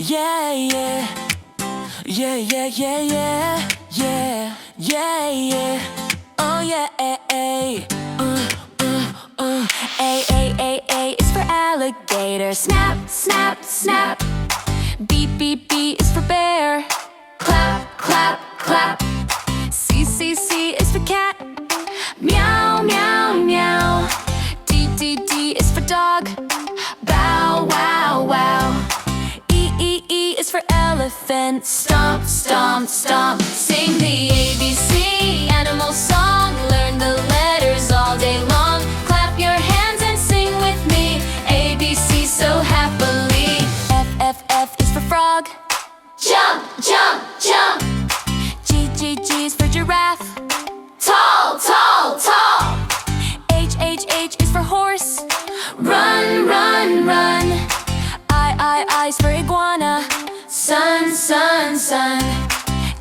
Yeah, yeah. Yeah, yeah, yeah, yeah. Yeah, yeah, yeah. Oh yeah, A, A is for alligator. Snap, snap, snap. B, B, B is for bear. Clap, clap, clap. C, C, C is for cat. Meow, meow, meow. D, D, D is for dog. Bow, wow, wow. E, E, E is for elephant. Stomp, stomp, stomp. Sing the ABC animal song. Learn the letters all day long. Clap your hands and sing with me. ABC so happily. F, F, F is for frog. Jump, jump, jump. G, G, G is for giraffe. Tall, tall, tall. H, H, H is for horse. Run, run, run. I is for iguana. Sun, sun, sun.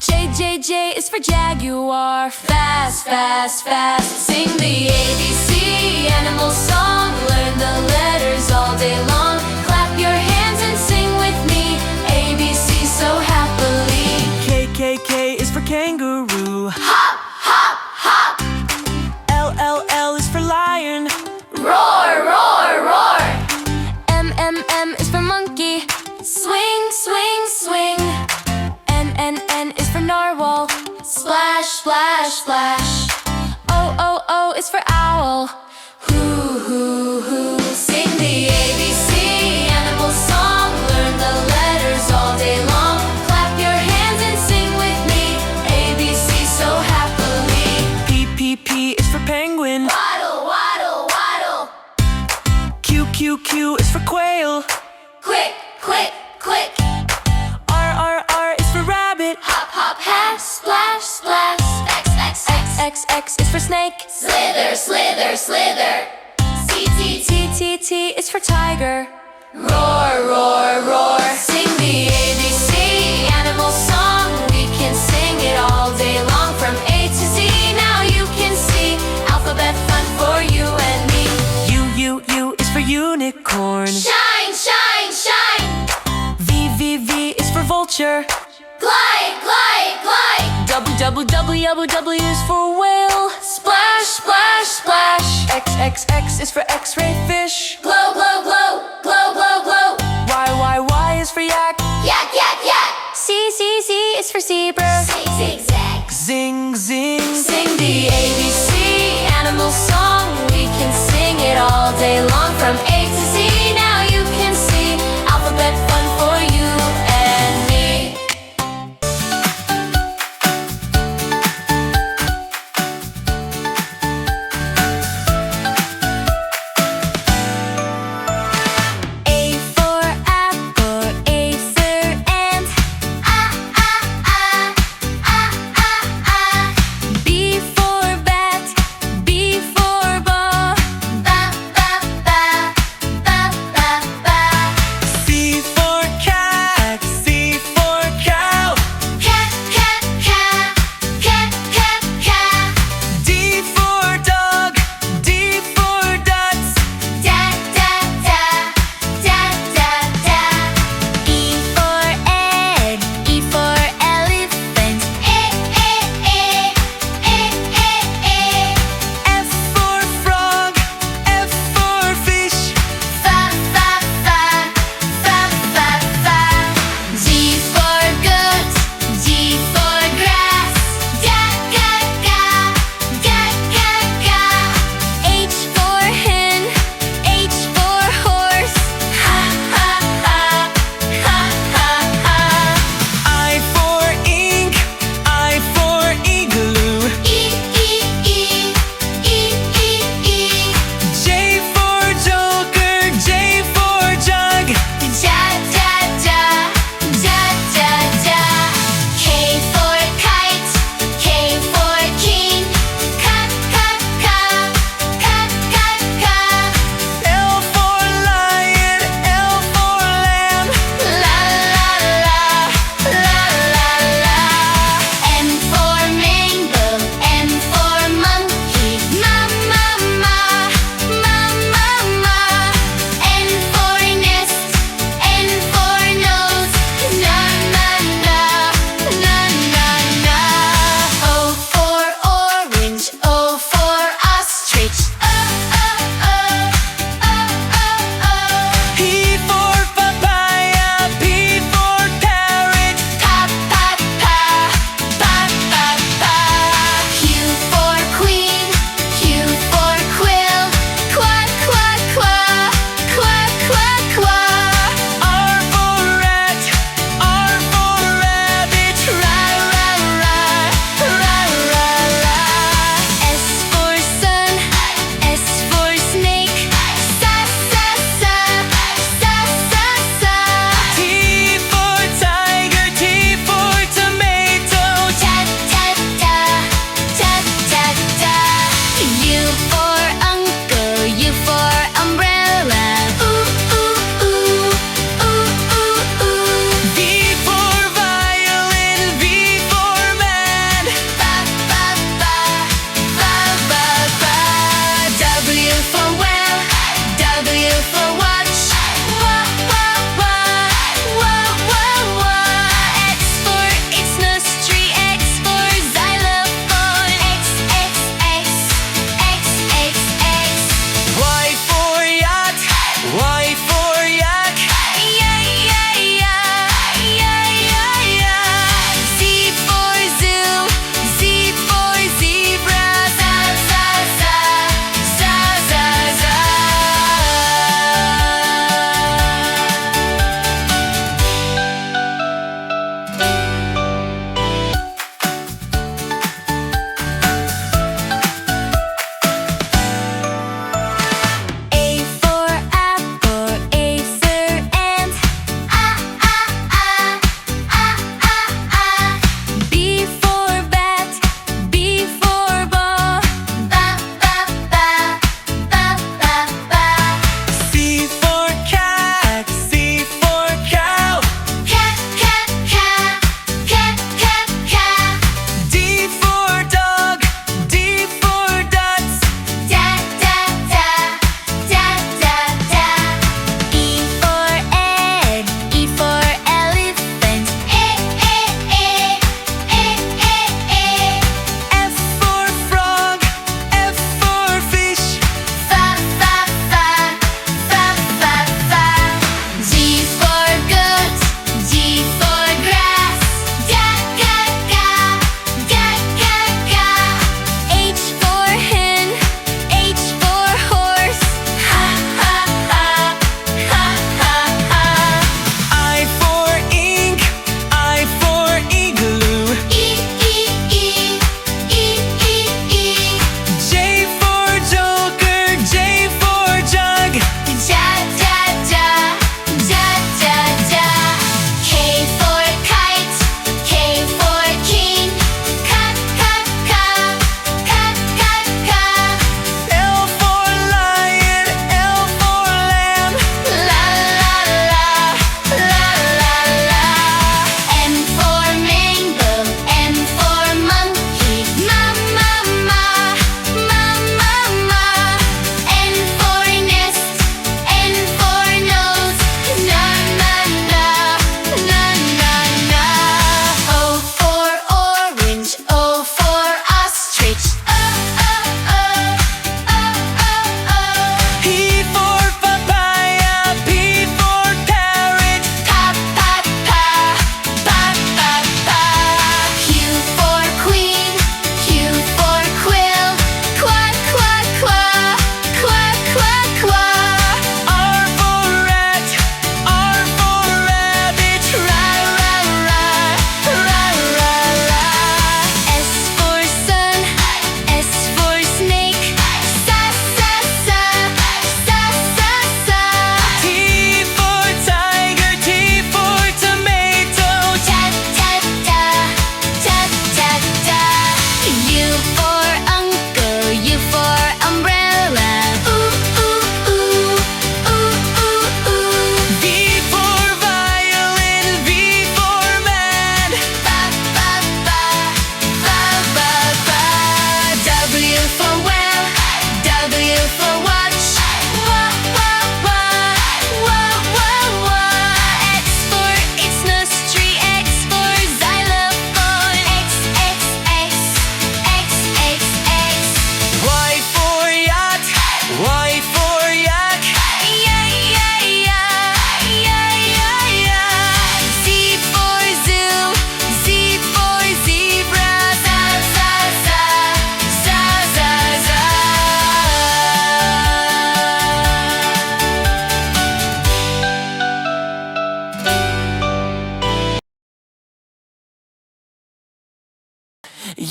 J, J, J is for jaguar. Fast, fast, fast. Sing the ABC animal song. Learn the letters all day long. Clap your hands and sing with me. ABC so happily. K, K, K is for kangaroo. Hop, hop, hop. L, L, L is for lion. Roar, roar, roar. M, M, M is for monkey. Swing, swing, swing. N, N, N is for narwhal. Splash, splash, splash. O, O, O is for owl. Hoo, hoo, hoo. Sing the ABC animal song. Learn the letters all day long. Clap your hands and sing with me. ABC so happily. P, P, P is for penguin. Waddle, waddle, waddle. Q, Q, Q is for quail. Quick, quick, quick. R, R, R is for rabbit. Hop, hop, hat. Splash, splash. X, X, X. X, X is for snake. Slither, slither, slither. T, T, T, T, T is for tiger. Roar, roar, roar. Sing the ABC animal song. We can sing it all day long. From A to Z, now you can see. Alphabet fun for you and me. U, U, U is for unicorn. Shine, shine, shine. V, V, V is for vulture. Glide, glide, glide. W, W, W, W, W is for whale. Splash, splash, splash. X, X, X is for x-ray fish. Glow, glow, glow, glow, glow, glow. Y, Y, Y is for yak. Yak, yak, yak. C, C, C is for zebra. Zig, zig, zag. Zing, zing. Sing the ABC animal song. We can sing it all day long. From A to Z, now you can see. Alphabet fun for you and me. A for apple, A for ant. B for bag.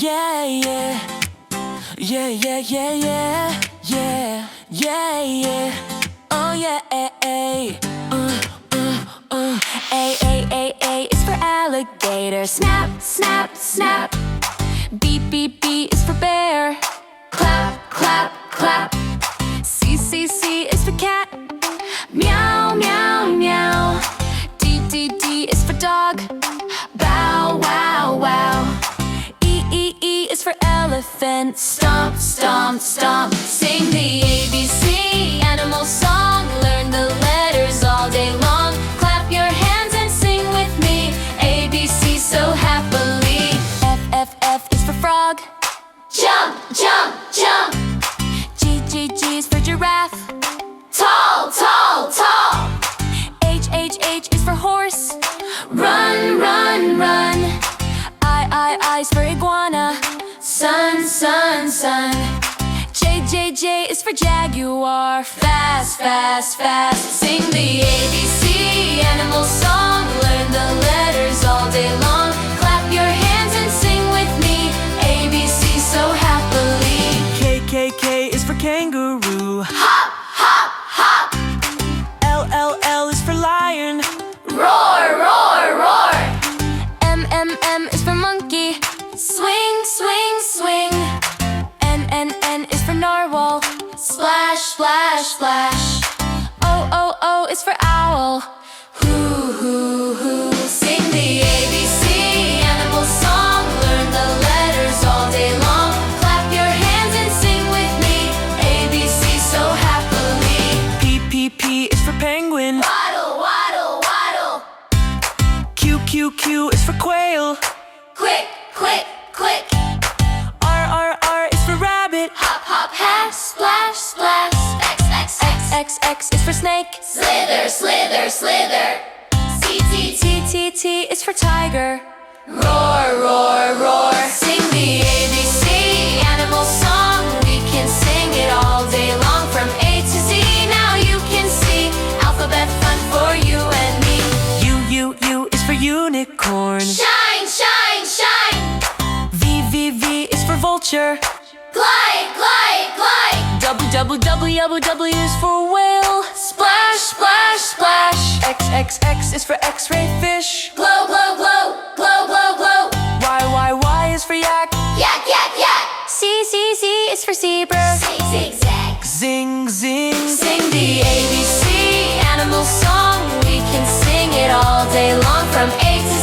Yeah, yeah. Yeah, yeah, yeah, yeah. Yeah, yeah, yeah. Oh yeah, A. A is for alligator. Snap, snap, snap. B is for bear. Clap, clap, clap. C is for cat. Meow, meow, meow. D is for dog. Bow, wow, wow. E is for elephant. Stomp, stomp, stomp. Sing the ABC animal song. Learn the letters all day long. Clap your hands and sing with me. ABC so happily. F is for frog. Jump, jump, jump. G is for giraffe. Tall, tall, tall. H is for horse. Run, run, run. I is for iguana. Sun, sun, sun. J is for jaguar. Fast, fast, fast. Sing the ABC animal song. Learn the letters all day long. Clap your hands and sing with me. ABC so happily. K is for kangaroo. Hop, hop, hop. L is for lion. Roar, roar, roar. M is for monkey. Swing, swing, swing. N is for narwhal. Splash, splash, splash. O is for owl. Hoo, hoo, hoo. Sing the ABC animal song. Learn the letters all day long. Clap your hands and sing with me. ABC so happily. P is for penguin. Waddle, waddle, waddle. Q is for quail. Quick, quick, quick. R is for rabbit. Hop, hop, hat. Splash, splash. X is for snake. Slither, slither, slither. T is for tiger. Roar, roar, roar. Sing the ABC animal song. We can sing it all day long. From A to Z, now you can see. Alphabet fun for you and me. U is for unicorn. Shine, shine, shine. V is for vulture. Glide, glide, glide. W is for whale. Splash, splash, splash. X is for x-ray fish. Glow, glow, glow, glow, glow, glow. Y is for yak. Yak, yak, yak. Z is for zebra. Zig, zag. Zing, zing. Sing the ABC animal song. We can sing it all day long. From A to